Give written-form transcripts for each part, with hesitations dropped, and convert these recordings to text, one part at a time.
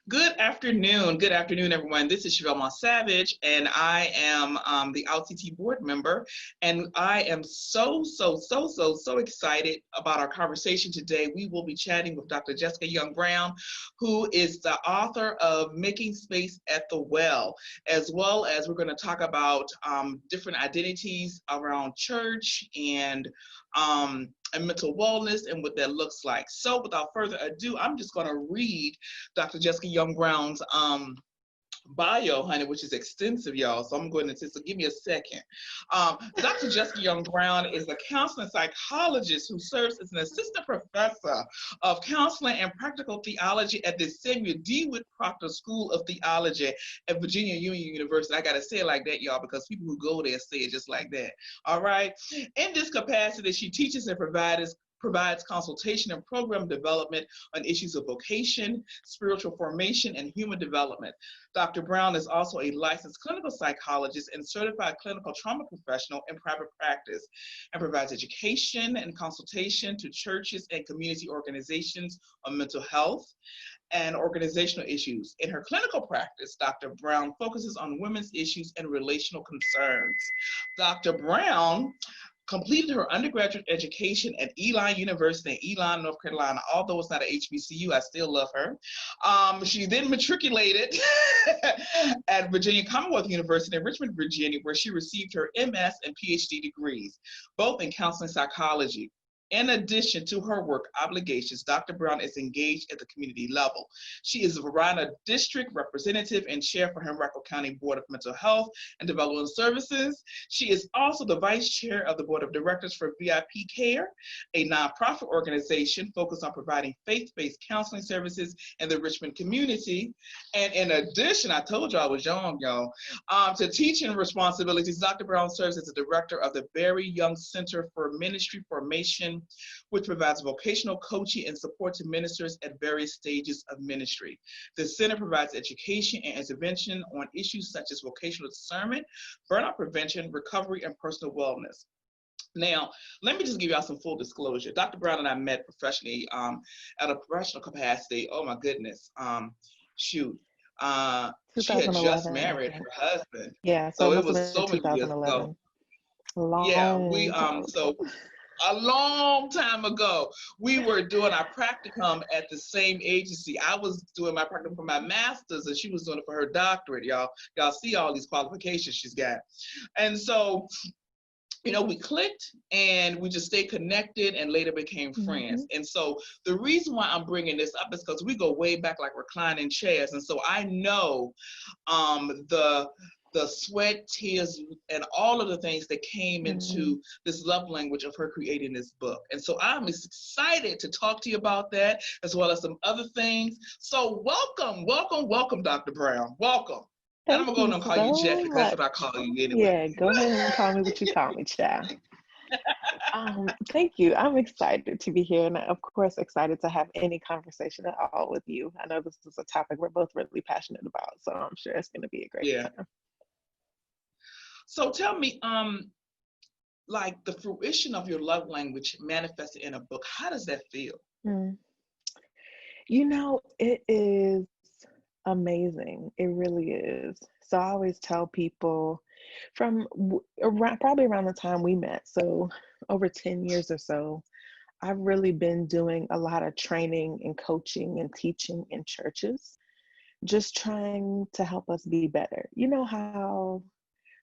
Good afternoon. Good afternoon, everyone. This is Chevelle Savage, and I am the outCT board member. And I am so excited about our conversation today. We will be chatting with Dr. Jessica Young Brown, who is the author of Making Space at the Well, as well as we're going to talk about different identities around church and mental wellness and what that looks like. So without further ado, I'm just going to read Dr. Jessica Young Brown's bio, honey, which is extensive, y'all. So I'm going to so give me a second. Dr. Jessica Young Brown is a counseling psychologist who serves as an assistant professor of counseling and practical theology at the Samuel DeWitt Proctor School of Theology at Virginia Union University. I got to say it like that, y'all, because people who go there say it just like that. All right. In this capacity, she teaches and provides consultation and program development on issues of vocation, spiritual formation, and human development. Dr. Brown is also a licensed clinical psychologist and certified clinical trauma professional in private practice and provides education and consultation to churches and community organizations on mental health and organizational issues. In her clinical practice, Dr. Brown focuses on women's issues and relational concerns. Dr. Brown completed her undergraduate education at Elon University in Elon, North Carolina. Although it's not a HBCU, I still love her. She then matriculated at Virginia Commonwealth University in Richmond, Virginia, where she received her MS and PhD degrees, both in counseling psychology. In addition to her work obligations, Dr. Brown is engaged at the community level. She is a Verona District Representative and Chair for Henrico County Board of Mental Health and Development Services. She is also the Vice Chair of the Board of Directors for VIP Care, a nonprofit organization focused on providing faith-based counseling services in the Richmond community. And in addition, I told you I was young, y'all, to teaching responsibilities, Dr. Brown serves as the Director of the Barry Young Center for Ministry Formation, which provides vocational coaching and support to ministers at various stages of ministry. The center provides education and intervention on issues such as vocational discernment, burnout prevention, recovery, and personal wellness. Now, let me just give y'all some full disclosure. Dr. Brown and I met professionally at a professional capacity. Oh my goodness. Shoot. She had just 2011, I married think. her husband. Yeah, so So it it must have was been so many years ago. 2011. Yeah, we Long time so ago. a long time ago, we were doing our practicum at the same agency. I was doing my practicum for my master's, and she was doing it for her doctorate. Y'all see all these qualifications she's got. And so, we clicked and we just stayed connected and later became friends. Mm-hmm. And so the reason why I'm bringing this up is because we go way back like reclining chairs. And so I know the sweat, tears, and all of the things that came Mm-hmm. into this love language of her creating this book. And so I'm excited to talk to you about that, as well as some other things. So welcome, Dr. Brown. Welcome. And I'm Thank going to go you ahead and call you Jeff so because that's much. what I call you anyway. Yeah, go ahead and call me what you call me, child. Thank you. I'm excited to be here, and of course, excited to have any conversation at all with you. I know this is a topic we're both really passionate about, so I'm sure it's going to be a great Yeah. time. So tell me, like the fruition of your love language manifested in a book, how does that feel? Mm. It is amazing. It really is. So I always tell people probably around the time we met, so over 10 years or so, I've really been doing a lot of training and coaching and teaching in churches, just trying to help us be better. You know how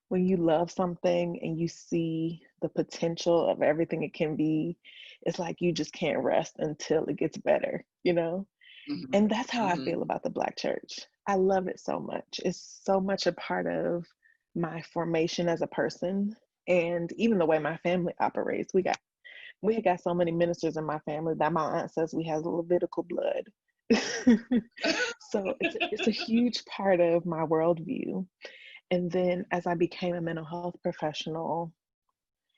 when you love something and you see the potential of everything it can be, it's like you just can't rest until it gets better, you know? Mm-hmm. And that's how I Mm-hmm. feel about the Black church. I love it so much. It's so much a part of my formation as a person and even the way my family operates. We got so many ministers in my family that my aunt says we have Levitical blood. So it's a huge part of my worldview. And then as I became a mental health professional,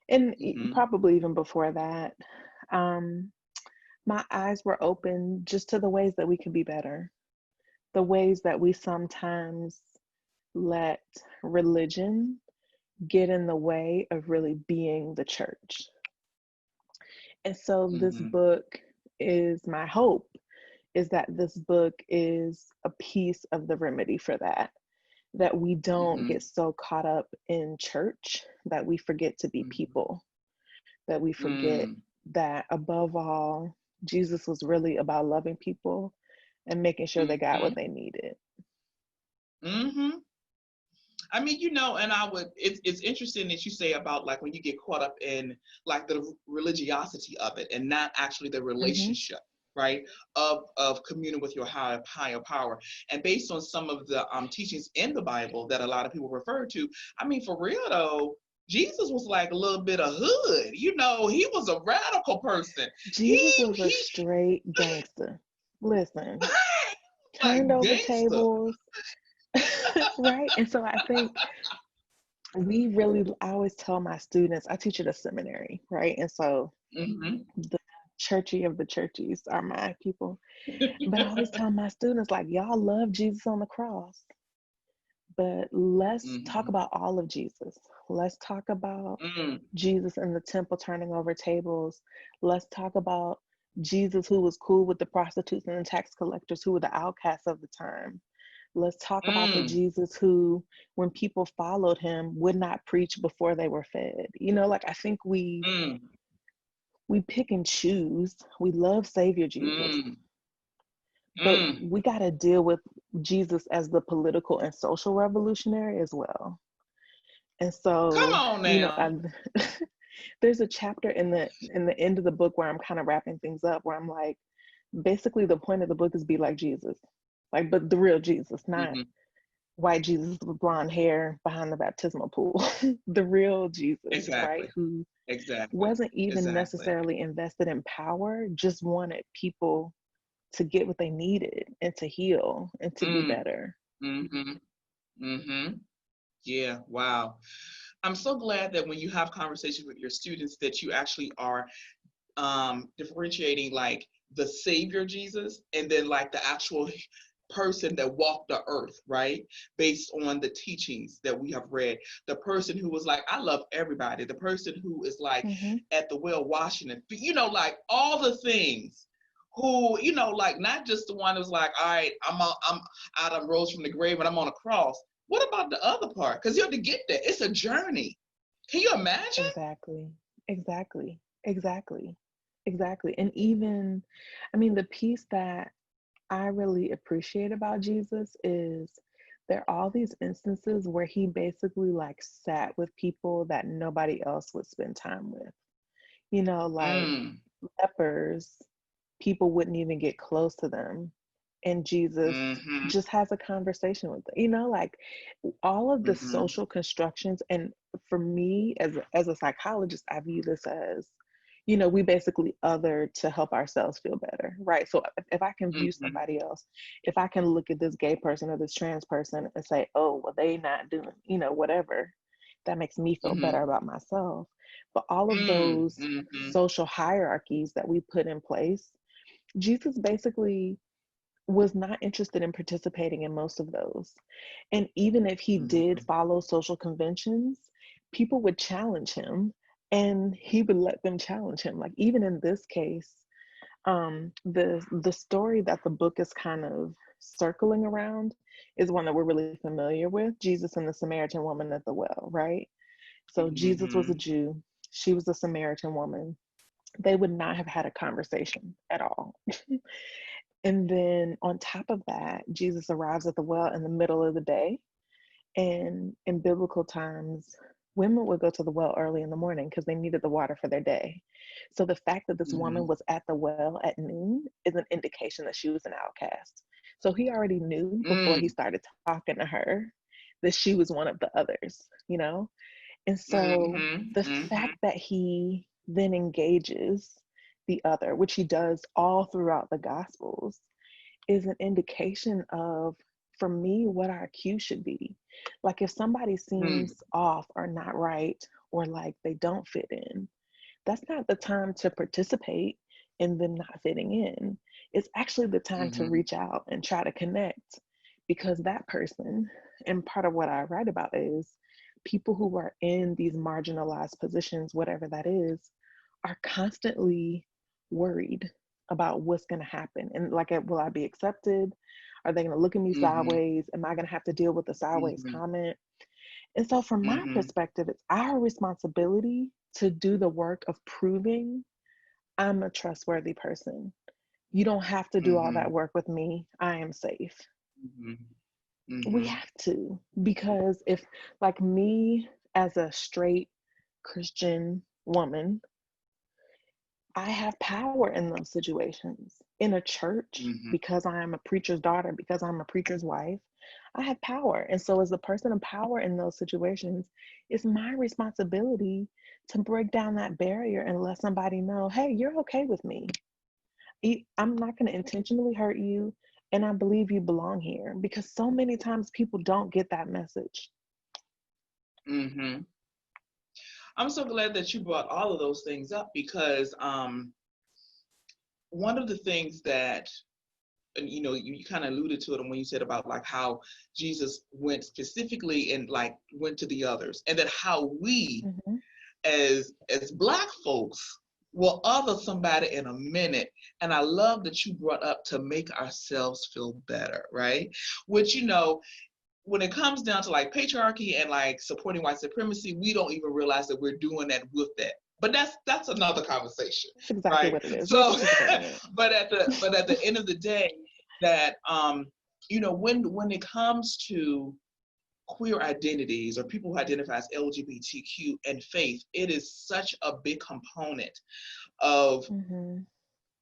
and Mm-hmm. probably even before that, um, my eyes were open just to the ways that we can be better, the ways that we sometimes let religion get in the way of really being the church. And so this Mm-hmm. book is my hope is that this book is a piece of the remedy for that, that we don't Mm-hmm. get so caught up in church that we forget to be people, that we forget Mm-hmm. that above all, Jesus was really about loving people and making sure they got what Mm-hmm. they needed. Mm-hmm. I mean, and it's interesting that you say about like when you get caught up in like the religiosity of it and not actually the Mm-hmm. relationship, right? Of communing with your higher power. And based on some of the teachings in the Bible that a lot of people refer to, I mean, for real though, Jesus was like a little bit of hood. He was a radical person. Jesus He was a he straight gangster. Listen, like turned over gangster. tables, right? And so I think I always tell my students, I teach at a seminary, right? And so Mm-hmm. the churchy of the churchies are my people. But I always tell my students, like, y'all love Jesus on the cross, but let's talk Mm-hmm. about all of Jesus. Let's talk about Mm-hmm. Jesus in the temple turning over tables. Let's talk about Jesus who was cool with the prostitutes and the tax collectors who were the outcasts of the time. Let's talk about the Mm-hmm. Jesus who, when people followed him, would not preach before they were fed. Like I think we pick and choose. We love Savior Jesus, Mm-hmm. but Mm. we got to deal with Jesus as the political and social revolutionary as well. And Come so, on now. there's a chapter in the end of the book where I'm kind of wrapping things up, where I'm like, basically the point of the book is be like Jesus, like, but the real Jesus, not Mm-hmm. white Jesus with blonde hair behind the baptismal pool. The real Jesus, right? Exactly. Who Exactly. wasn't even Exactly. necessarily invested in power, just wanted people to get what they needed and to heal and to be Mm. better. Mm-hmm. Mm-hmm. Yeah. Wow. I'm so glad that when you have conversations with your students that you actually are differentiating like the Savior Jesus and then like the actual person that walked the earth, right? Based on the teachings that we have read. The person who was like, I love everybody. The person who is like Mm-hmm. at the well washing it, like all the things. Who, like not just the one who's like, all right, I'm out of rose from the grave and I'm on a cross. What about the other part? Because you have to get there. It's a journey. Can you imagine? Exactly. Exactly. Exactly. Exactly. And even, I mean, the piece that I really appreciate about Jesus is there are all these instances where he basically like sat with people that nobody else would spend time with. Like Mm. lepers, people wouldn't even get close to them. And Jesus Mm-hmm. just has a conversation with them. Like all of the Mm-hmm. social constructions. And for me, as a psychologist, I view this as, we basically other to help ourselves feel better, right? So if I can view Mm-hmm. somebody else, if I can look at this gay person or this trans person and say, oh, well, they not doing, whatever, that makes me feel better Mm-hmm. about myself. But all of those Mm-hmm. social hierarchies that we put in place, Jesus basically was not interested in participating in most of those. And even if he did Mm-hmm. follow social conventions, people would challenge him and he would let them challenge him. Like even in this case, the story that the book is kind of circling around is one that we're really familiar with, Jesus and the Samaritan woman at the well, right? So Jesus was a Mm-hmm. Jew, she was a Samaritan woman. They would not have had a conversation at all. And then on top of that, Jesus arrives at the well in the middle of the day. And in biblical times, women would go to the well early in the morning because they needed the water for their day. So the fact that this Mm-hmm. woman was at the well at noon is an indication that she was an outcast. So he already knew before he Mm. started talking to her that she was one of the others. And so Mm-hmm. the Mm-hmm. fact that he then engages the other, which he does all throughout the Gospels, is an indication of, for me, what our cue should be. Like if somebody Mm. seems off or not right or like they don't fit in, that's not the time to participate in them not fitting in. It's actually the time to Mm-hmm. reach out and try to connect, because that person, and part of what I write about is people who are in these marginalized positions, whatever that is, are constantly worried about what's going to happen. And like, will I be accepted? Are they going to look at me Mm-hmm. sideways? Am I going to have to deal with a sideways Mm-hmm. comment? And so from my Mm-hmm. perspective, it's our responsibility to do the work of proving I'm a trustworthy person. You don't have to do all Mm-hmm. that work with me. I am safe. Mm-hmm. We Mm-hmm. have to, because if, like, me as a straight Christian woman, I have power in those situations. In a church, Mm-hmm. because I am a preacher's daughter, because I'm a preacher's wife, I have power. And so, as a person of power in those situations, it's my responsibility to break down that barrier and let somebody know, hey, you're okay with me. I'm not going to intentionally hurt you. And I believe you belong here, because so many times people don't get that message. Mm-hmm. I'm so glad that you brought all of those things up because one of the things that, and you kind of alluded to it when you said about like how Jesus went specifically and like went to the others, and that how we Mm-hmm. as Black folks will other somebody in a minute. And I love that you brought up to make ourselves feel better, right? Which, when it comes down to like patriarchy and like supporting white supremacy, we don't even realize that we're doing that with that. But that's another conversation, That's exactly right? what it is. We're So, participating in it. but at the end of the day, that when it comes to queer identities or people who identify as LGBTQ and faith, it is such a big component of Mm-hmm.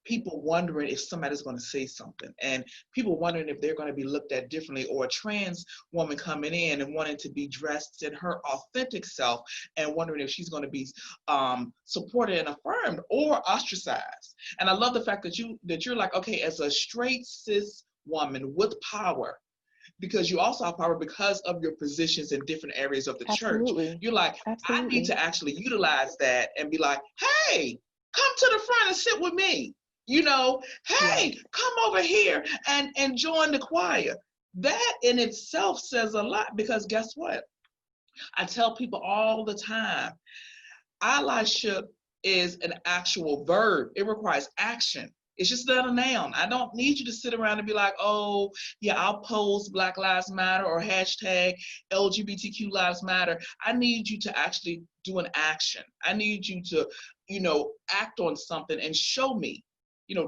people wondering if somebody's going to say something, and people wondering if they're going to be looked at differently, or a trans woman coming in and wanting to be dressed in her authentic self and wondering if she's going to be supported and affirmed or ostracized. And I love the fact that you're like, okay, as a straight cis woman with power, because you also have power because of your positions in different areas of the church. Absolutely. You're like, I need Absolutely. to actually utilize that and be like, hey, come to the front and sit with me. Hey, Yes. come over here and join the choir. That in itself says a lot, because guess what? I tell people all the time, allyship is an actual verb. It requires action. It's just not a noun. I don't need you to sit around and be like, oh, yeah, I'll post Black Lives Matter or hashtag LGBTQ Lives Matter. I need you to actually do an action. I need you to, act on something and show me.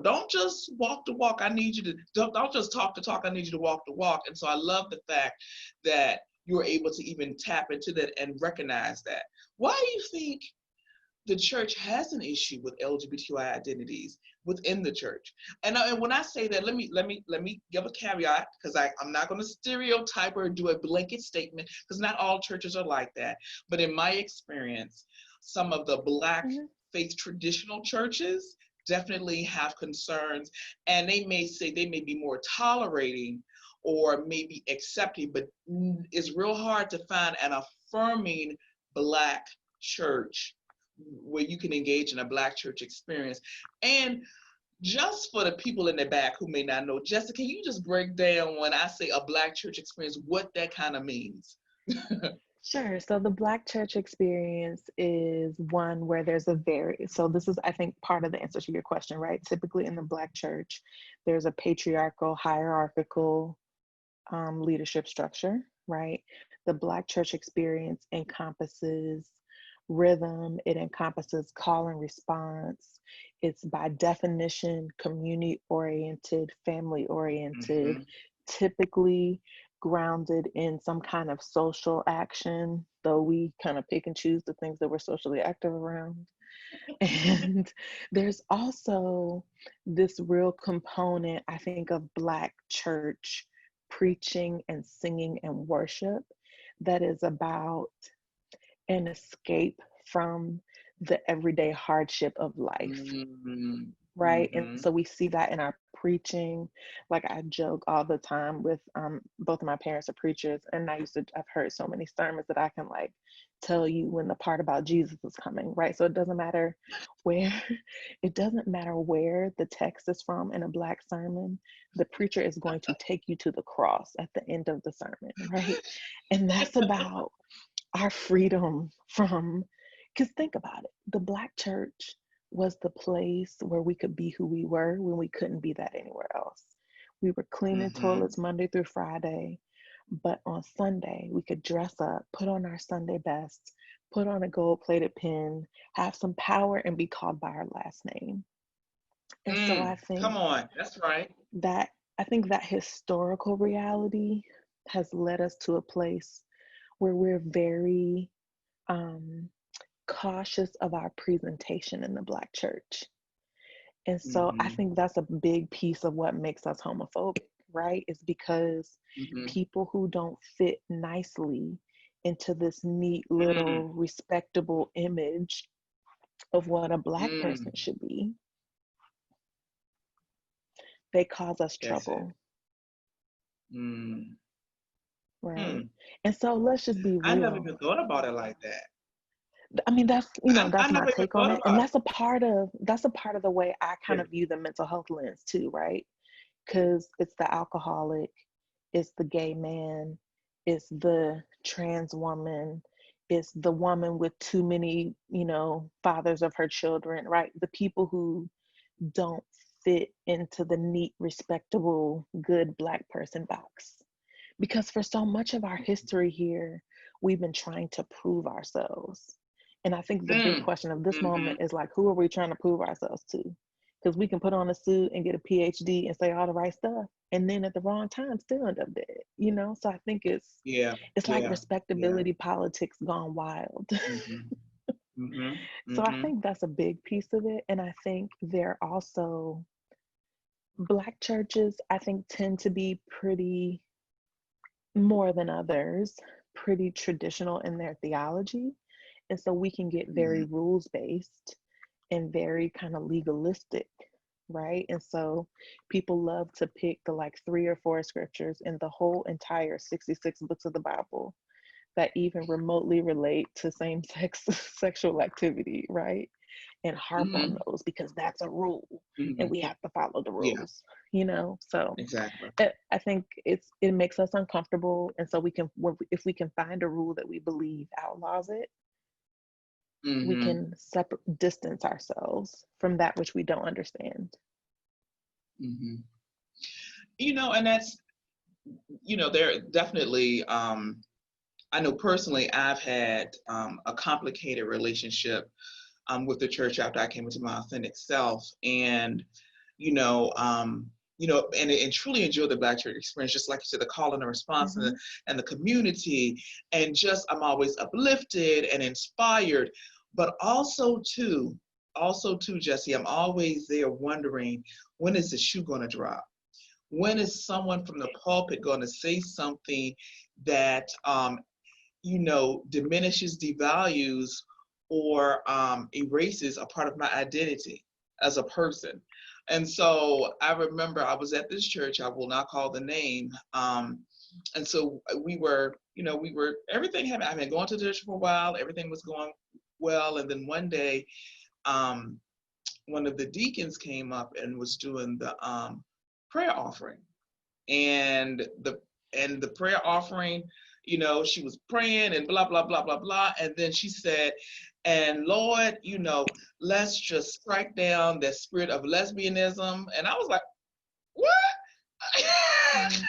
Don't just walk the walk. I need you to, don't just talk the talk. I need you to walk the walk. And so I love the fact that you're able to even tap into that and recognize that. Why do you think the church has an issue with LGBTQI identities within the church? And when I say that, let me give a caveat, because I'm not going to stereotype or do a blanket statement, because not all churches are like that. But in my experience, some of the Black Mm-hmm. faith traditional churches definitely have concerns, and they may say they may be more tolerating or maybe accepting, but it's real hard to find an affirming Black church where you can engage in a Black church experience. And just for the people in the back who may not know, Jessica, can you just break down, when I say a Black church experience, what that kind of means? Sure. So the Black church experience is one where so this is, I think, part of the answer to your question, right? Typically in the Black church, there's a patriarchal, hierarchical leadership structure, right? The Black church experience encompasses rhythm, it encompasses call and response. It's by definition community oriented, family oriented, Mm-hmm. typically grounded in some kind of social action, though we kind of pick and choose the things that we're socially active around. And there's also this real component, I think, of Black church preaching and singing and worship that is about an escape from the everyday hardship of life, Mm-hmm. right? And Mm-hmm. so we see that in our preaching. Like, I joke all the time with both of my parents are preachers, and I've heard so many sermons that I can like tell you when the part about Jesus is coming, right? So it doesn't matter where the text is from in a Black sermon, the preacher is going to take you to the cross at the end of the sermon, right? And that's about our freedom from, because think about it, the Black church was the place where we could be who we were when we couldn't be that anywhere else. We were cleaning Mm-hmm. toilets Monday through Friday, but on Sunday, we could dress up, put on our Sunday best, put on a gold plated pin, have some power, and be called by our last name. And so Come on. That's right. that I think that historical reality has led us to a place where we're very um, cautious of our presentation in the Black church. And so I Mm-hmm. think that's a big piece of what makes us homophobic, right? Is because Mm-hmm. people who don't fit nicely into this neat Mm, little respectable image of what a Black person mm, should be, they cause us that's it. trouble, Mm, right? hmm. And so let's just be I never real. even thought about it like that. I mean, that's, I that's my never even take on thought it. And about it. that's a part of the way I kind Yeah. of view the mental health lens too, right? Because it's the alcoholic, it's the gay man, it's the trans woman, it's the woman with too many, fathers of her children, right? The people who don't fit into the neat, respectable, good Black person box. Because for so much of our history here, we've been trying to prove ourselves. And I think the big Mm, question of this mm-hmm. moment is like, who are we trying to prove ourselves to? Because we can put on a suit and get a PhD and say all the right stuff, and then at the wrong time still end up dead. So I think Yeah. it's like Yeah. Yeah. respectability politics gone wild. Mm-hmm. Mm-hmm. So I Mm-hmm. think that's a big piece of it. And I think they're also Black churches, I think, tend to be pretty more than others, pretty traditional in their theology. And so we can get Mm-hmm. very rules based and very kind of legalistic, right? And so people love to pick the like 3 or 4 scriptures in the whole entire 66 books of the Bible that even remotely relate to same sex sexual activity, right? And harp on Mm-hmm. those because that's a rule and Mm-hmm. we have to follow the Yeah. rules. So Exactly. I think it makes us uncomfortable, and so if we can find a rule that we believe outlaws it, we Mm-hmm. can distance ourselves from that which we don't understand. Mm-hmm. And that's, there definitely, I know personally I've had a complicated relationship with the church after I came into my authentic self. And, you know, um, and truly enjoy the Black church experience, just like you said, the call and the response Mm-hmm. and the community. And just, I'm always uplifted and inspired, but also too, Jesse, I'm always there wondering, when is the shoe going to drop? When is someone from the pulpit going to say something that, diminishes, devalues, or erases a part of my identity as a person? And so I remember I was at this church, I will not call the name. And so everything happened. I've been going to the church for a while, everything was going well. And then one day, um, one of the deacons came up and was doing the prayer offering. And the prayer offering, she was praying and blah blah blah blah blah, and then she said, and Lord, let's just strike down that spirit of lesbianism. And I was like, what? Mm.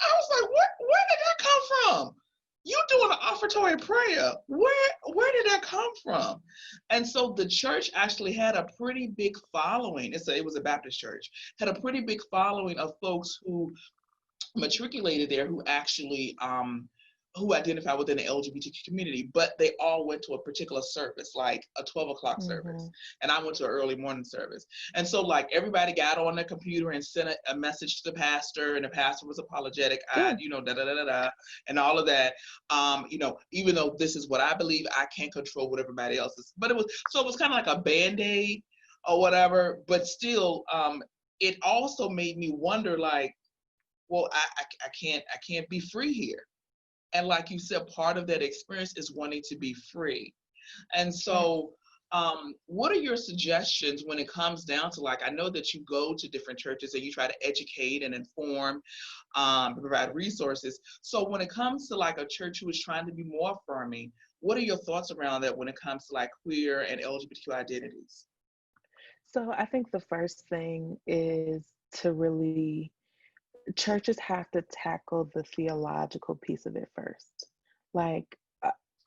I was like, what? Where did that come from? You doing an offertory prayer? Where did that come from? And so the church actually had a pretty big following. It was a Baptist church, had a pretty big following of folks who matriculated there, who identify within the LGBTQ community, but they all went to a particular service, like a 12 o'clock Mm-hmm. service. And I went to an early morning service. And so like everybody got on their computer and sent a message to the pastor, and the pastor was apologetic, Good. da da da da da, and all of that. Even though this is what I believe, I can't control what everybody else is. But it was kind of like a band-aid or whatever, but still, it also made me wonder, like, well, I can't be free here. And like you said, part of that experience is wanting to be free. And Right. so, what are your suggestions when it comes down to, like, I know that you go to different churches and you try to educate and inform, provide resources. So when it comes to like a church who is trying to be more affirming, What are your thoughts around that when it comes to like queer and LGBTQ identities? So I think the first thing is to really, churches have to tackle the theological piece of it first. Like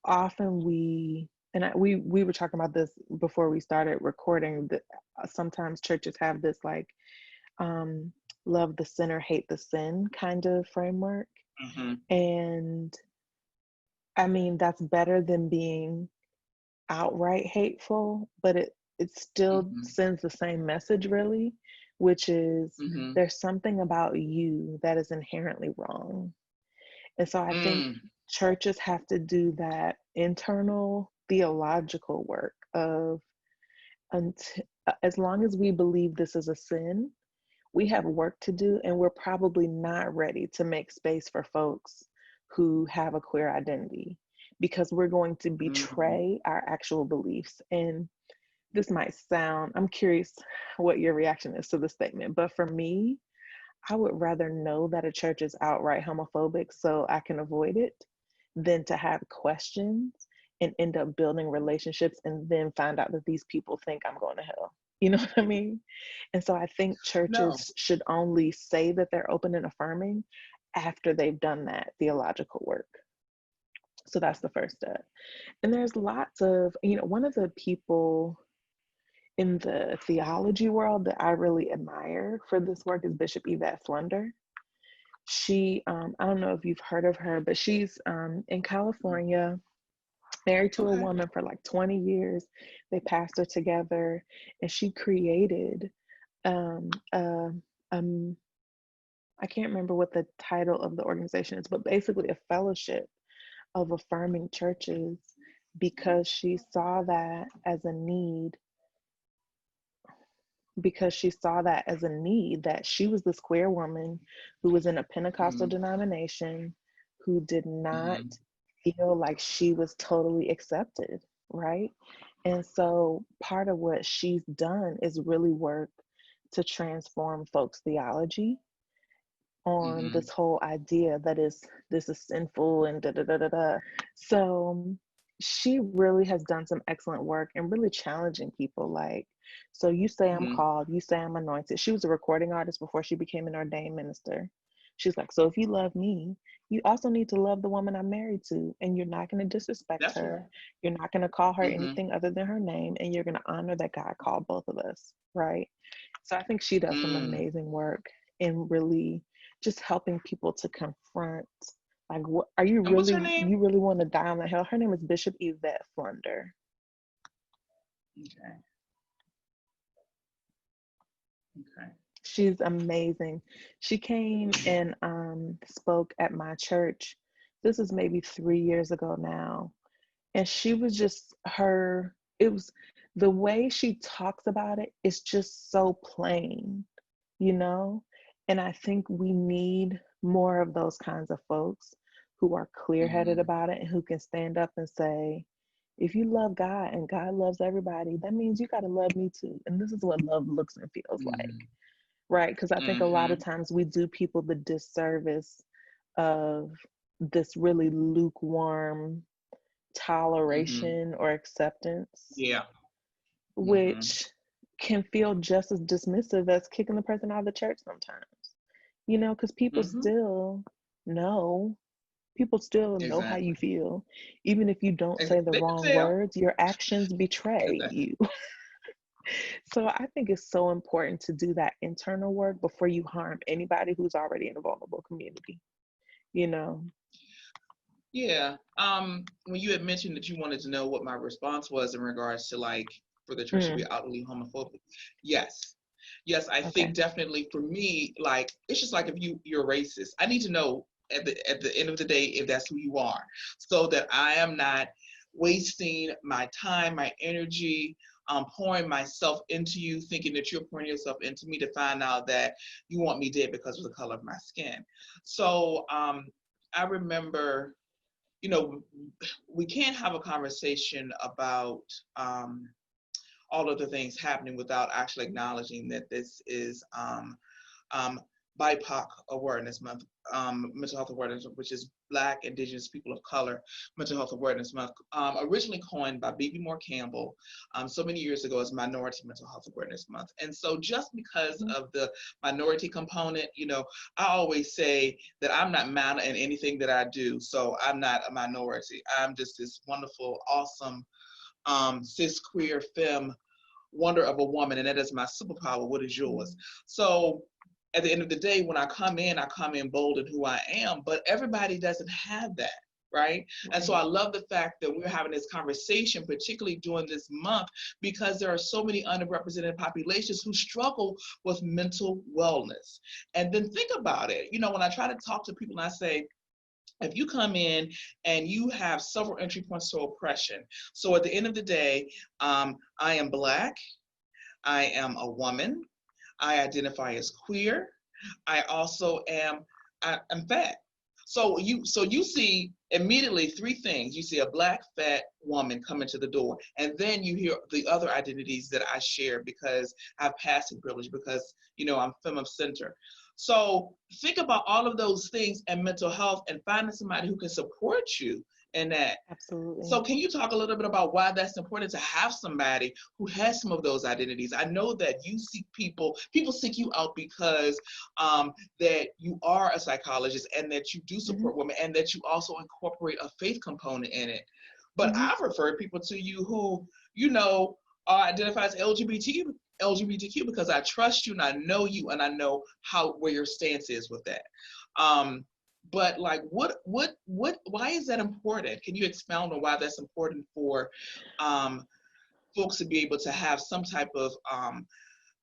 often we were talking about this before we started recording, that sometimes churches have this like um, love the sinner, hate the sin kind of framework. Mm-hmm. And I mean, that's better than being outright hateful, but it still Mm-hmm. sends the same message really, which is Mm-hmm. there's something about you that is inherently wrong. And so I think Mm. churches have to do that internal theological work of, as long as we believe this is a sin, we have work to do, and we're probably not ready to make space for folks who have a queer identity, because we're going to Mm-hmm. betray our actual beliefs. And this might sound, I'm curious what your reaction is to the statement, but for me, I would rather know that a church is outright homophobic so I can avoid it than to have questions and end up building relationships and then find out that these people think I'm going to hell. You know what I mean? And so I think No. churches should only say that they're open and affirming after they've done that theological work. So that's the first step. And there's lots of, one of the people in the theology world that I really admire for this work is Bishop Yvette Flunder. She, I don't know if you've heard of her, but she's in California, married to a Okay. woman for like 20 years. They pastored together, and she created um, uh, um, I can't remember what the title of the organization is, but basically a fellowship of affirming churches, because she saw that as a need, that she was this queer woman who was in a Pentecostal Mm-hmm. denomination, who did not Mm-hmm. feel like she was totally accepted, right? And so part of what she's done is really work to transform folks' theology on Mm-hmm. this whole idea that this is sinful and da da da da da. So she really has done some excellent work and really challenging people. Like, so you say I'm Mm-hmm. called, you say I'm anointed. She was a recording artist before she became an ordained minister. She's like, so if you love me, you also need to love the woman I'm married to, and you're not going to disrespect That's her. right. You're not going to call her Mm-hmm. anything other than her name, and you're going to honor that God called both of us, right? So I think she does some Mm. amazing work in really just helping people to confront, like, what are you And what's her really, name? you really want to die on the hill? Her name is Bishop Yvette Flunder. Okay. Okay. She's amazing. She came and spoke at my church. This is maybe 3 years ago now. And she was just her, it was the way she talks about it is just so plain, you know? And I think we need more of those kinds of folks who are clear headed Mm-hmm. about it and who can stand up and say, if you love God and God loves everybody, that means you got to love me too. And this is what love looks and feels like, Mm-hmm. right? Because I think a lot of Mm-hmm. times we do people the disservice of this really lukewarm Mm-hmm. toleration or acceptance, Yeah. Mm-hmm. which can feel just as dismissive as kicking the person out of the church sometimes, because Mm-hmm. know, people still know how you Exactly. feel. Even if you don't say the They wrong can tell. words, your actions betray Exactly. you. So I think it's so important to do that internal work before you harm anybody who's already in a vulnerable community, you know? Yeah. When you had mentioned that you wanted to know what my response was in regards to like for the church to be Mm, outwardly homophobic. Yes. Yes, I think okay. definitely for me, like it's just like if you're racist, I need to know at the end of the day if that's who you are, so that I am not wasting my time, my energy, pouring myself into you, thinking that you're pouring yourself into me to find out that you want me dead because of the color of my skin. So I remember, you know, we can't have a conversation about all of the things happening without actually acknowledging that this is um, BIPOC Awareness Month, Mental Health Awareness, which is Black, Indigenous, People of Color Mental Health Awareness Month, originally coined by B.B. Moore Campbell so many years ago as Minority Mental Health Awareness Month. And so just because of the minority component, you know, I always say that I'm not minor in anything that I do. So I'm not a minority. I'm just this wonderful, awesome, cis, queer, femme wonder of a woman, and that is my superpower. What is yours? So at the end of the day, when I come in bold in who I am, but everybody doesn't have that, right? And so I love the fact that we're having this conversation, particularly during this month, because there are so many underrepresented populations who struggle with mental wellness. And then think about it, you know, when I try to talk to people and I say, if you come in and you have several entry points to oppression, so at the end of the day, I am Black, I am a woman, I identify as queer. I also I'm fat. So you see immediately three things. You see a Black fat woman come into the door, and then you hear the other identities that I share because I have passing privilege, because you know I'm femme of center. So think about all of those things and mental health, and finding somebody who can support you in that. Absolutely. So can you talk a little bit about why that's important to have somebody who has some of those identities? I know that you seek people seek you out because that you are a psychologist and that you do support women and that you also incorporate a faith component in it. But I've referred people to you who, you know, identify as LGBTQ because I trust you and I know you and I know where your stance is with that. But like, why is that important? Can you expound on why that's important for folks to be able to have some type of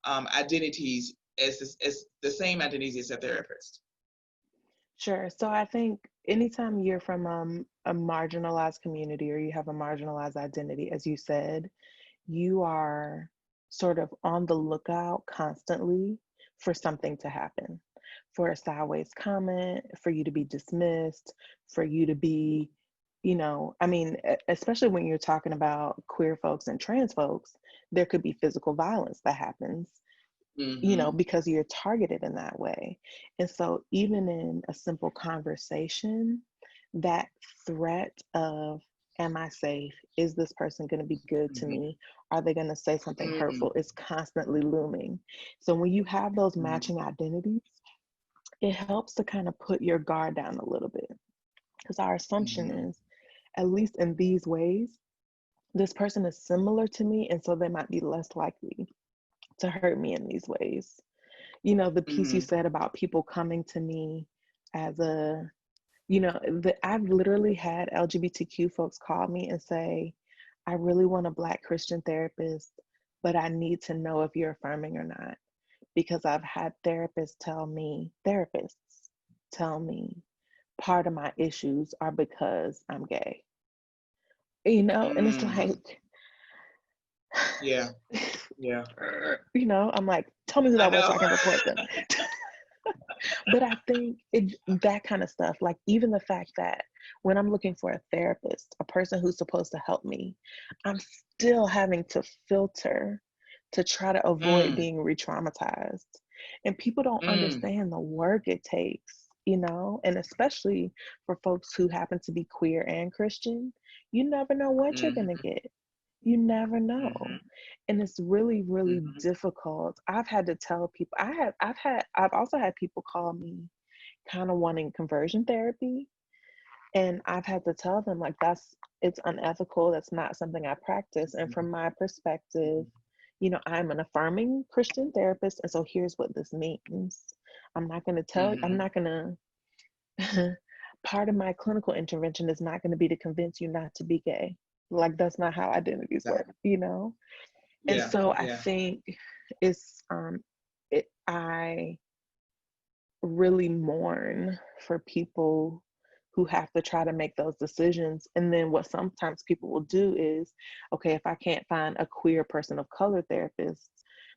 identities as the same identities as a therapist? Sure. So I think anytime you're from a marginalized community or you have a marginalized identity, as you said, you are sort of on the lookout constantly for something to happen, for a sideways comment, for you to be dismissed, for you to be, you know, I mean, especially when you're talking about queer folks and trans folks, there could be physical violence that happens, you know, because you're targeted in that way. And so even in a simple conversation, that threat of, am I safe? Is this person going to be good to me? Are they going to say something hurtful? Is constantly looming. So when you have those matching identities, it helps to kind of put your guard down a little bit. Because our assumption is, at least in these ways, this person is similar to me, and so they might be less likely to hurt me in these ways. You know, the piece you said about people coming to me as a, you know, I've literally had LGBTQ folks call me and say, I really want a Black Christian therapist, but I need to know if you're affirming or not. Because I've had therapists tell me part of my issues are because I'm gay. You know, and it's like, yeah. You know, I'm like, tell me who that was so I can report them. But I think that kind of stuff, like even the fact that when I'm looking for a therapist, a person who's supposed to help me, I'm still having to filter to try to avoid being re-traumatized. And people don't understand the work it takes, you know, and especially for folks who happen to be queer and Christian, you never know what you're going to get. You never know. And it's really, really difficult. I've had to tell people, I've also had people call me kind of wanting conversion therapy. And I've had to tell them like, it's unethical. That's not something I practice. And from my perspective, you know, I'm an affirming Christian therapist. And so here's what this means. I'm not going to, part of my clinical intervention is not going to be to convince you not to be gay. Like, that's not how identities work, you know? And so I think I really mourn for people who have to try to make those decisions. And then what sometimes people will do is, okay, if I can't find a queer person of color therapist,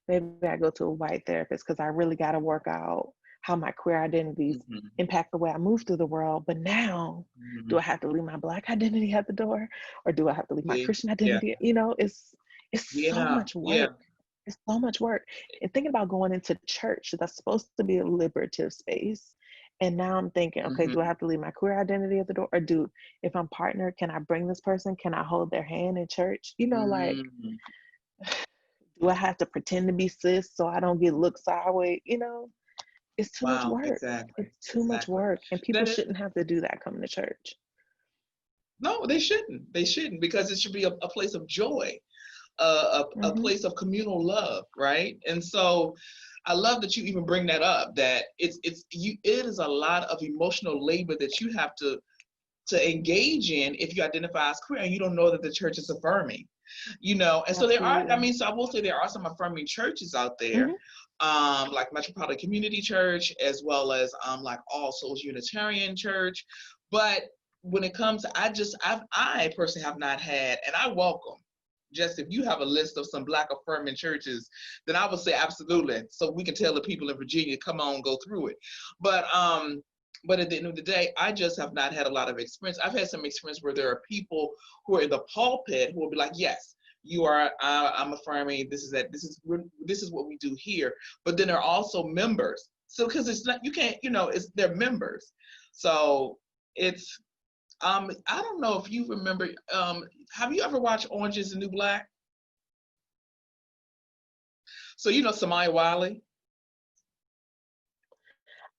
maybe I go to a white therapist because I really got to work out how my queer identities impact the way I move through the world. But now, do I have to leave my Black identity at the door, or do I have to leave my Christian identity? You know, it's so much work. It's so much work. And thinking about going into church that's supposed to be a liberative space. And now I'm thinking, okay, do I Mhm. have to leave my queer identity at the door? Or if I'm partnered, can I bring this person? Can I hold their hand in church? Like, Mm. do I have to pretend to be cis so I don't get looked sideways? It's too much Wow, work. exactly, It's too much exactly. work. And people That is shouldn't have to do that coming to church. no, they shouldn't. They shouldn't because it should be a place of joy, a Hmm. place of communal love, right? And so I love that you even bring that up, that it is a lot of emotional labor that you have to engage in if you identify as queer and you don't know that the church is affirming, and so there are, I Absolutely. mean, so I will say there are some affirming churches out there, Hmm. like Metropolitan Community Church, as well as like All Souls Unitarian Church. But when it comes to, I personally have not had, and I welcome, just if you have a list of some Black affirming churches, then I would say absolutely, so we can tell the people in Virginia, come on, go through it. But at the end of the day, I just have not had a lot of experience. I've had some experience where there are people who are in the pulpit who will be like, yes, you are, I'm affirming, this is what we do here. But then there are also members. So because it's not, you can't, it's they're members. So it's, I don't know if you remember, have you ever watched Orange is the New Black? So Samaya Wiley.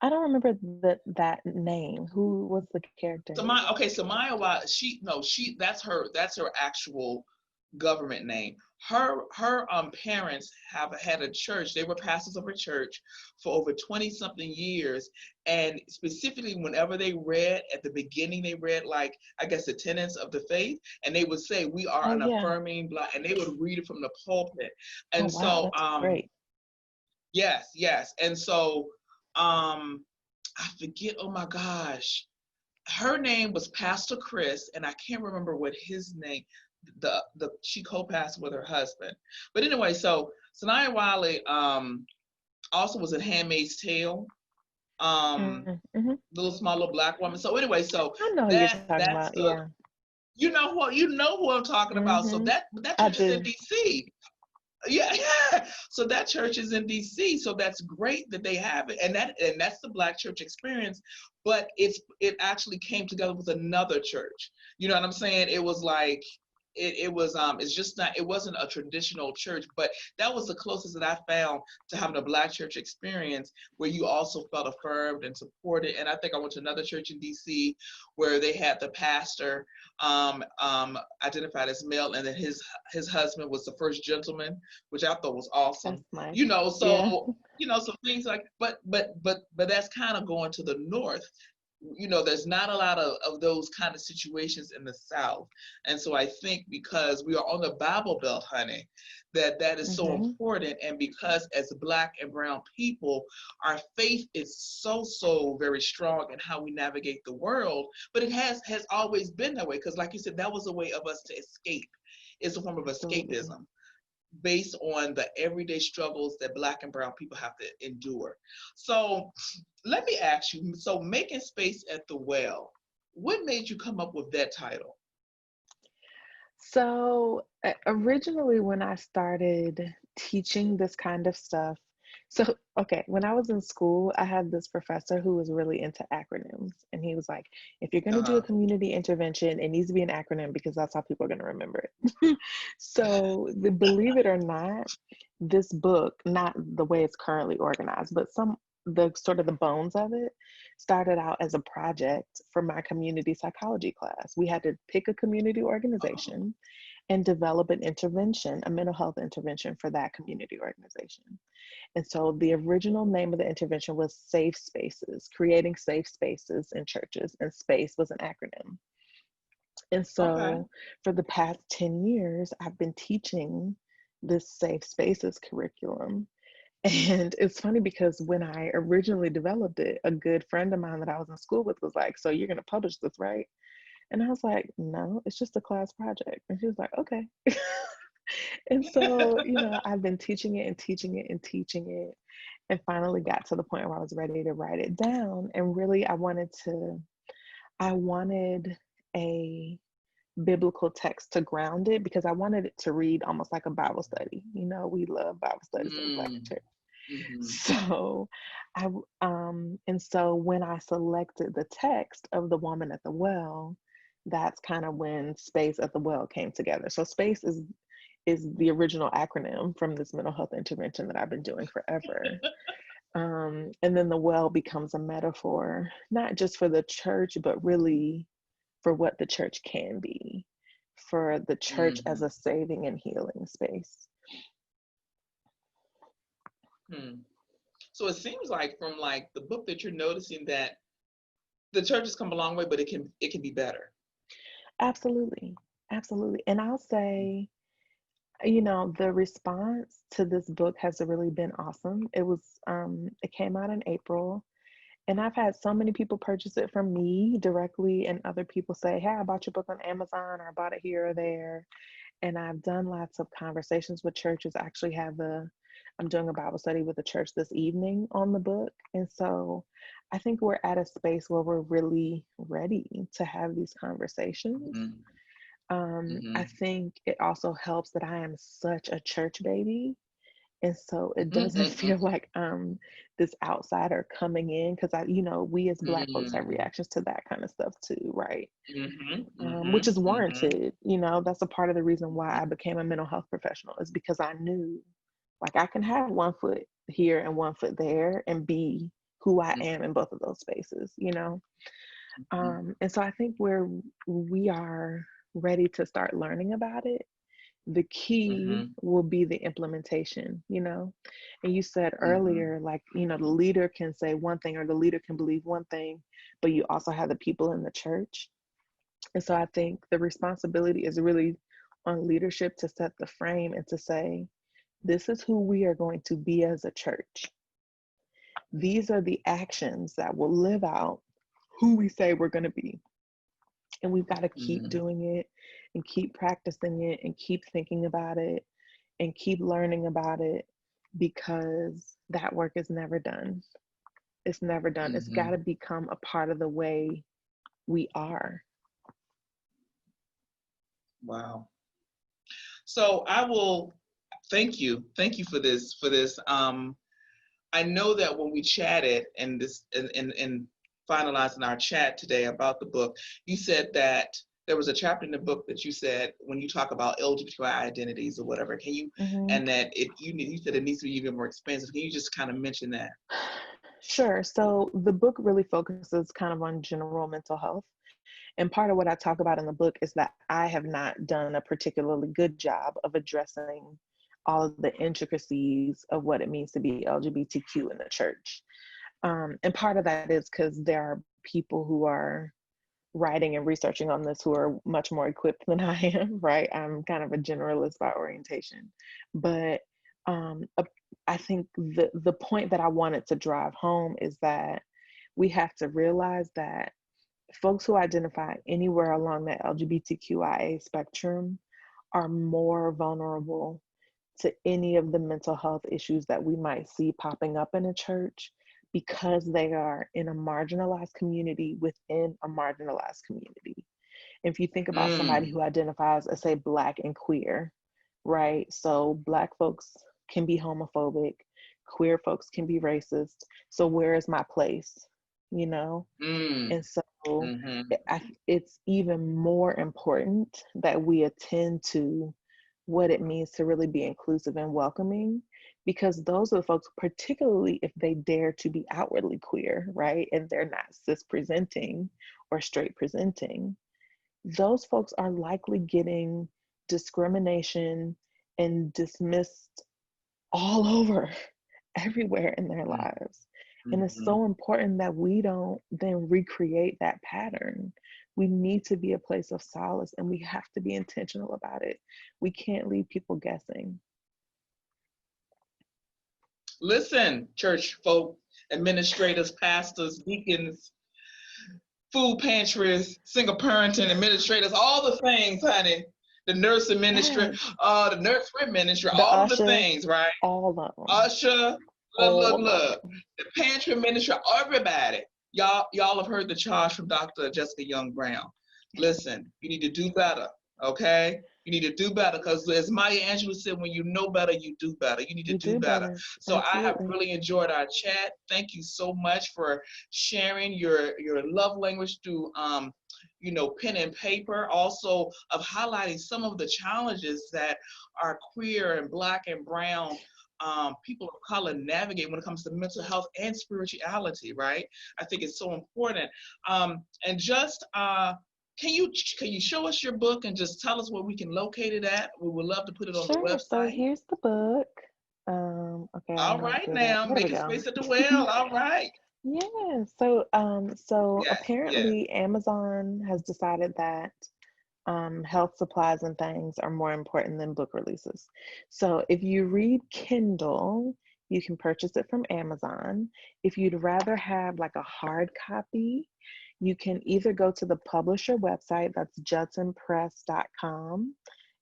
I don't remember that name. Who was the character? Samaya Wiley, that's her actual government name. Her parents have had a church. They were pastors of a church for over 20 something years. And specifically, whenever they read at the beginning, they read, like, I guess, the tenets of the faith, and they would say, we are Oh an yeah. affirming Black, and they would read it from the pulpit. Oh And wow, so that's great. yes, yes. And so I forget, oh my gosh, her name was Pastor Chris, and I can't remember what his name. The She co-pastored with her husband, but anyway, so Sanaya Wiley also was in Handmaid's Tale, Mm-hmm. little small little Black woman. So anyway, so I know who you're talking that's about. the Yeah. you know who I'm talking about. So Mm-hmm. that I church is in do. D.C. Yeah, yeah. So that church is in DC. So that's great that they have it, and that's the Black church experience. But it actually came together with another church. You know what I'm saying? It was like it's just not, it wasn't a traditional church, but that was the closest that I found to having a Black church experience where you also felt affirmed and supported. And I think I went to another church in DC where they had the pastor identified as male, and then his husband was the first gentleman, which I thought was That's awesome. nice. You know, Yeah. so so things like, but that's kind of going to the north. There's not a lot of those kind of situations in the South. And so I think because we are on the Bible Belt, honey, that is so Mm-hmm. important. And because as Black and brown people, our faith is so very strong in how we navigate the world. But it has always been that way, because like you said, that was a way of us to escape. It's a form of Absolutely. escapism based on the everyday struggles that Black and brown people have to endure. So let me ask you, so making space at the well, what made you come up with that title? So originally, when I started teaching this kind of stuff, so okay, when I was in school, I had this professor who was really into acronyms, and he was like, if you're going to do a Uh-huh. community intervention, it needs to be an acronym because that's how people are going to remember it. So, believe it or not, this book, not the way it's currently organized, but the sort of the bones of it started out as a project for my community psychology class. We had to pick a community Oh, organization and develop an intervention, a mental health intervention for that community organization. And so the original name of the intervention was Safe Spaces, creating safe spaces in churches, and SPACE was an acronym. And okay. so for the past 10 years, I've been teaching this Safe Spaces curriculum. And it's funny because when I originally developed it, a good friend of mine that I was in school with was like, so you're going to publish this, right? And I was like, no, it's just a class project. And she was like, okay. And so, I've been teaching it and teaching it and teaching it, and finally got to the point where I was ready to write it down. And really, I wanted a biblical text to ground it, because I wanted it to read almost like a Bible study. You know, we love Bible studies in the Black Mm. church. Mhm. So and so when I selected the text of the woman at the well, that's kind of when Space at the Well came together. So Space is the original acronym from this mental health intervention that I've been doing forever. And then the well becomes a metaphor, not just for the church, but really for what the church can be, for the church as Mhm. a saving and healing space. Hmm. So it seems like from like the book that you're noticing that the church has come a long way, but it can be better. Absolutely. Absolutely. And I'll say, you know, the response to this book has really been awesome. It came out in April, and I've had so many people purchase it from me directly, and other people say, "Hey, I bought your book on Amazon, or I bought it here or there." And I've done lots of conversations with churches. I actually I'm doing a Bible study with a church this evening on the book. And so I think we're at a space where we're really ready to have these conversations. Mhm. I Mhm. think it also helps that I am such a church baby. And so it doesn't Mhm. feel like this outsider coming in, because we as Black folks have Mhm. reactions to that kind of stuff too, right? Mhm. Which Mhm. is Mhm. warranted. That's a part of the reason why I became a mental health professional, is because I knew, like, I can have one foot here and one foot there and be who I am in both of those spaces. Mhm. And so I think we are ready to start learning about it. The key Mhm. will be the implementation. And you said Mhm. earlier, like, the leader can say one thing, or the leader can believe one thing, but you also have the people in the church. And so I think the responsibility is really on leadership to set the frame and to say, this is who we are going to be as a church. These are the actions that will live out who we say we're going to be. And we've got to keep Mhm. doing it and keep practicing it and keep thinking about it and keep learning about it, because that work is never done. It's never done. It's got Mhm. to become a part of the way we are. Wow. So I will thank you. Thank you for this. I know that when we chatted and this and finalizing our chat today about the book, you said that there was a chapter in the book that you said when you talk about LGBTQI identities or whatever, can you, Mhm. and that you said it needs to be even more expansive. Can you just kind of mention that? Sure. So the book really focuses kind of on general mental health. And part of what I talk about in the book is that I have not done a particularly good job of addressing all of the intricacies of what it means to be LGBTQ in the church. And part of that is because there are people who are writing and researching on this who are much more equipped than I am, right? I'm kind of a generalist by orientation. But um, uh, I think the point that I wanted to drive home is that we have to realize that folks who identify anywhere along that LGBTQIA spectrum are more vulnerable to any of the mental health issues that we might see popping up in a church, because they are in a marginalized community within a marginalized community. If you think about somebody Mm. who identifies as, say, Black and queer, right? So Black folks can be homophobic, queer folks can be racist. So where is my place? You know? Mm. And so Mhm. it's even more important that we attend to what it means to really be inclusive and welcoming, because those are the folks, particularly if they dare to be outwardly queer, right? And they're not cis presenting or straight presenting, those folks are likely getting discrimination and dismissed all over, everywhere in their Mm. lives. And it's Mhm. so important that we don't then recreate that pattern. We need to be a place of solace, and we have to be intentional about it. We can't leave people guessing. Listen, church folk, administrators, pastors, deacons, food pantries, single parenting administrators, all the things, honey. The nurse ministry, Yes, the nursery ministry, the all of the usher, things, right? all of them, Usher, all of them. the pantry ministry, everybody. Y'all have heard the charge from Dr. Jessica Young Brown. listen, you need to do better, okay? You need to do better because as Maya Angelou said, when you know better, you do better. You need to You do do better. better. So I have Absolutely. really enjoyed our chat. Thank you so much for sharing your love language through pen and paper, also of highlighting some of the challenges that our queer and Black and brown people of color navigate when it comes to mental health and spirituality, right? I think it's so important. And just can you show us your book and just tell us where we can locate it at? We would love to put it on the Sure. So website. here's the book. Okay, I All know right good at. now, There we making go. space at the well. All right. Yeah. So Yes, yes. apparently Amazon has decided that health supplies and things are more important than book releases. So if you read Kindle, you can purchase it from Amazon. If you'd rather have like a hard copy, you can either go to the publisher website, that's judsonpress.com,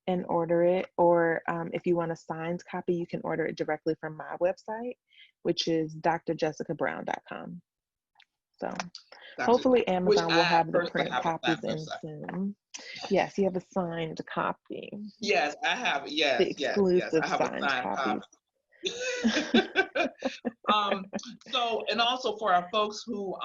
and order it, or if you want a signed copy, you can order it directly from my website, which is drjessicabrown.com. So Dr. hopefully Which Amazon will I have the personally print have a signed copies in website. soon. Yes, you have a signed copy, Yes, I have. the Yes, yes, yes. I exclusive have a signed signed copies. copy. um, so, and also for our folks who,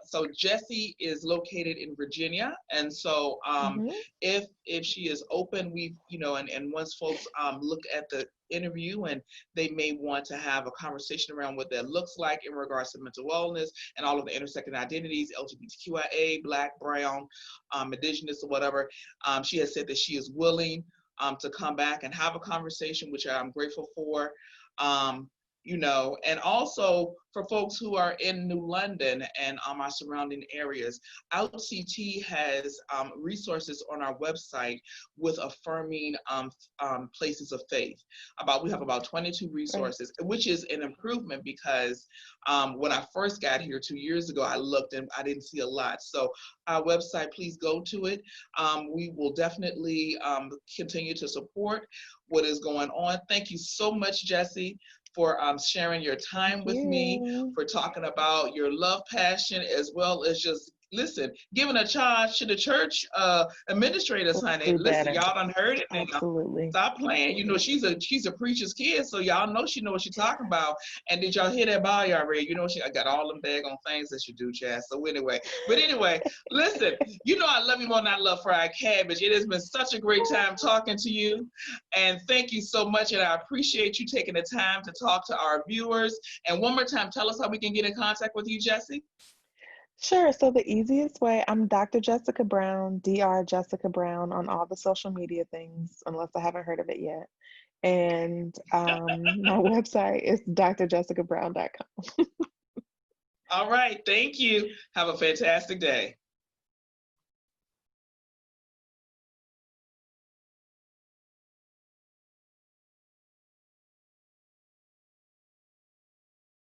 so Jessie is located in Virginia, and so Hmm. if she is open, and once folks look at the interview and they may want to have a conversation around what that looks like in regards to mental wellness and all of the intersecting identities, LGBTQIA, Black, Brown, Indigenous, or whatever. She has said that she is willing to come back and have a conversation, which I'm grateful for. Um, and also for folks who are in New London and our surrounding areas, outCT has resources on our website with affirming places of faith. We have about 22 Right. resources, which is an improvement because when I first got here 2 years ago, I looked and I didn't see a lot. So our website, please go to it. We will definitely continue to support what is going on. Thank you so much, Jessie, for sharing your Thank time with me, you. for talking about your love passion, as well as just giving a charge to the church administrators, Let's honey. do Listen, better. y'all done heard it now. Absolutely. Stop playing. She's a preacher's kid, so y'all know she know what she's talking about. And did y'all hear that bio already? I got all them daggone things that you do, Chad. So anyway, listen, I love you more than I love fried cabbage. It has been such a great time talking to you. And thank you so much. And I appreciate you taking the time to talk to our viewers. And one more time, tell us how we can get in contact with you, Jessie. Sure. So the easiest way, I'm Dr. Jessica Brown, Dr. Jessica Brown on all the social media things, unless I haven't heard of it yet. And my website is drjessicabrown.com. All right. Thank you. Have a fantastic day.